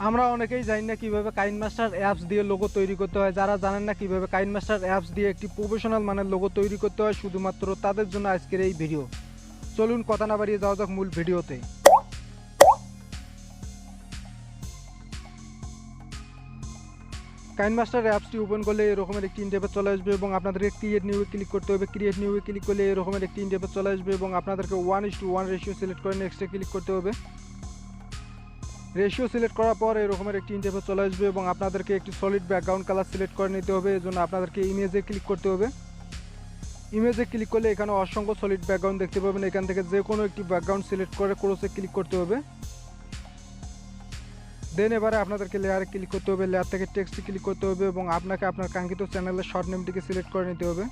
আমরা অনেকেই জানি না কিভাবে কাইনমাস্টার অ্যাপস দিয়ে লোগো তৈরি করতে হয়। যারা জানেন না কিভাবে কাইনমাস্টার অ্যাপস দিয়ে একটি প্রফেশনাল মানের লোগো তৈরি করতে হয়, শুধুমাত্র তাদের জন্য আজকের এই ভিডিও। চলুন কথা না বাড়িয়ে যাওয়া যাক মূল ভিডিওতে। কাইনমাস্টার অ্যাপসটি ওপেন করলে এরকমের একটি ইন্টারফেস চলে আসবে এবং আপনাদেরকে ক্রিয়েট নিউয়ে ক্লিক করতে হবে। ক্রিয়েট নিউয়ে ক্লিক করলে এরকমের একটি ইন্টারফেস চলে আসবে এবং আপনাদেরকে 1:1 রেশিও সিলেক্ট করে নেক্সটে ক্লিক করতে হবে। রেশিও সিলেক্ট করার পর এরকমের একটি ইন্টারফেস চলে আসবে এবং আপনাদেরকে একটি সলিড ব্যাকগ্রাউন্ড কালার সিলেক্ট করে নিতে হবে। এজন্য আপনাদেরকে ইমেজে ক্লিক করতে হবে। ইমেজে ক্লিক করলে এখানে অসংখ্য সলিড ব্যাকগ্রাউন্ড দেখতে পাবেন। এখান থেকে যে কোনো একটি ব্যাকগ্রাউন্ড সিলেক্ট করে ক্রসে ক্লিক করতে হবে। দেন এবারে আপনাদেরকে লেয়ারে ক্লিক করতে হবে। লেয়ার থেকে টেক্সটে ক্লিক করতে হবে এবং আপনাকে আপনার কাঙ্ক্ষিত চ্যানেলের শর্ট নেমটিকে সিলেক্ট করে নিতে হবে।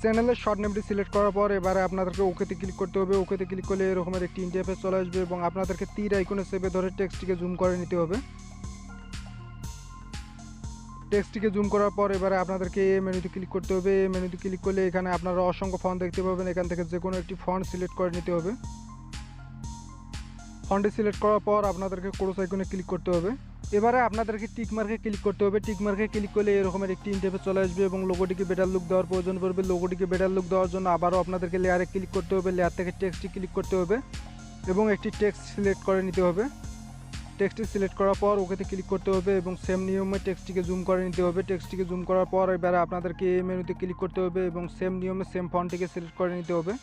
চ্যানেলের শর্ট নেমটি সিলেক্ট করার পর এবারে আপনাদেরকে ওকেতে ক্লিক করতে হবে। ওকেতে ক্লিক করলে এরকমের একটি ইন্টারফেস চলে আসবে এবং আপনাদেরকে তীর আইকনে চেপে ধরে টেক্সটটিকে জুম করে নিতে হবে। টেক্সটটিকে জুম করার পর এবারে আপনাদেরকে এই মেনুতে ক্লিক করতে হবে। এই মেনুতে ক্লিক করলে এখানে আপনারা অসংখ্য ফন্ট দেখতে পাবেন। এখান থেকে যে কোনো একটি ফন্ট সিলেক্ট করে নিতে হবে। ফন্টে সিলেক্ট করার পর আপনাদেরকে ক্রস আইকনে ক্লিক করতে হবে। এবারে আপনাদেরকে টিক মার্কে ক্লিক করতে হবে। টিক মার্কে ক্লিক করলে এরকমের একটি ইন্টারফেস চলে আসবে এবং লোগোটিকে বেটার লুক দেওয়ার প্রয়োজন পড়বে। লোগোটিকে বেটার লুক দেওয়ার জন্য আবারও আপনাদেরকে লেয়ারে ক্লিক করতে হবে। লেয়ার থেকে টেক্সটটি ক্লিক করতে হবে এবং একটি টেক্সট সিলেক্ট করে নিতে হবে। টেক্সটটি সিলেক্ট করার পর ওকেতে ক্লিক করতে হবে এবং সেম নিয়মে টেক্সটটিকে জুম করে নিতে হবে। টেক্সটটিকে জুম করার পর এবারে আপনাদেরকে এই মেনুতে ক্লিক করতে হবে এবং সেম নিয়মে সেম ফন্টটিকে সিলেক্ট করে নিতে হবে।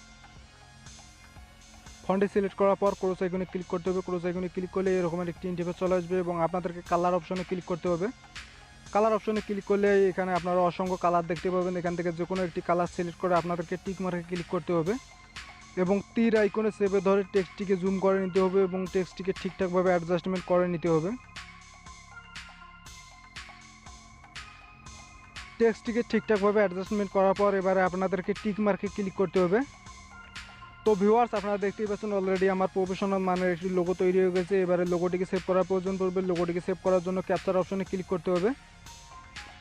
ফন্টে সিলেক্ট করার পর ক্রস আইকনে ক্লিক করতে হবে। ক্রস আইকনে ক্লিক করলে এরকমের একটি ইন্টারফেস চলে আসবে এবং আপনাদেরকে কালার অপশনে ক্লিক করতে হবে। কালার অপশনে ক্লিক করলে এখানে আপনারা অসংখ্য কালার দেখতে পাবেন। এখান থেকে যে কোনো একটি কালার সিলেক্ট করে আপনাদেরকে টিক মার্কে ক্লিক করতে হবে এবং তীর আইকনে চেপে ধরে টেক্সটটিকে জুম করে নিতে হবে এবং টেক্সটটিকে ঠিকঠাকভাবে অ্যাডজাস্টমেন্ট করে নিতে হবে। টেক্সটটিকে ঠিকঠাকভাবে অ্যাডজাস্টমেন্ট করার পর এবারে আপনাদেরকে টিক মার্কে ক্লিক করতে হবে। তো ভিউয়ার্স, আপনারা দেখতেই পাচ্ছেন অলরেডি আমার প্রফেশনাল মানের একটি লোগো তৈরি হয়ে গেছে। এবারে লোগোটিকে সেভ করার প্রয়োজন পড়বে। লোগোটিকে সেভ করার জন্য ক্যাপচার অপশনে ক্লিক করতে হবে।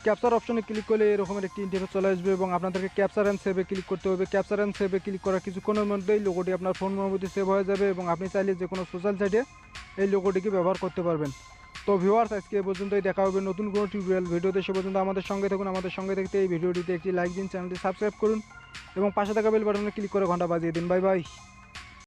ক্যাপচার অপশনে ক্লিক করলে এরকমের একটি ইন্টারফেস চলে আসবে এবং আপনাদেরকে ক্যাপচার অ্যান্ড সেভে ক্লিক করতে হবে। ক্যাপচার অ্যান্ড সেভে ক্লিক করার কিছুক্ষণের মধ্যেই লোগোটি আপনার ফোন মেমোরিতে সেভ হয়ে যাবে এবং আপনি চাইলে যে কোনো সোশ্যাল সাইটে এই লোগোটিকে ব্যবহার করতে পারবেন। তো ভিউয়ার্স, আজকে এ পর্যন্তই। দেখা হবে নতুন কোনো টিউটোরিয়াল ভিডিওতে। সে পর্যন্ত আমাদের সঙ্গে থাকুন। আমাদের সঙ্গে থাকতে এই ভিডিওটিতে একটি লাইক দিন, চ্যানেলটি সাবস্ক্রাইব করুন এবং পাশে থাকা বেল বাটনে ক্লিক করে ঘন্টা বাজিয়ে দিন। Bye bye.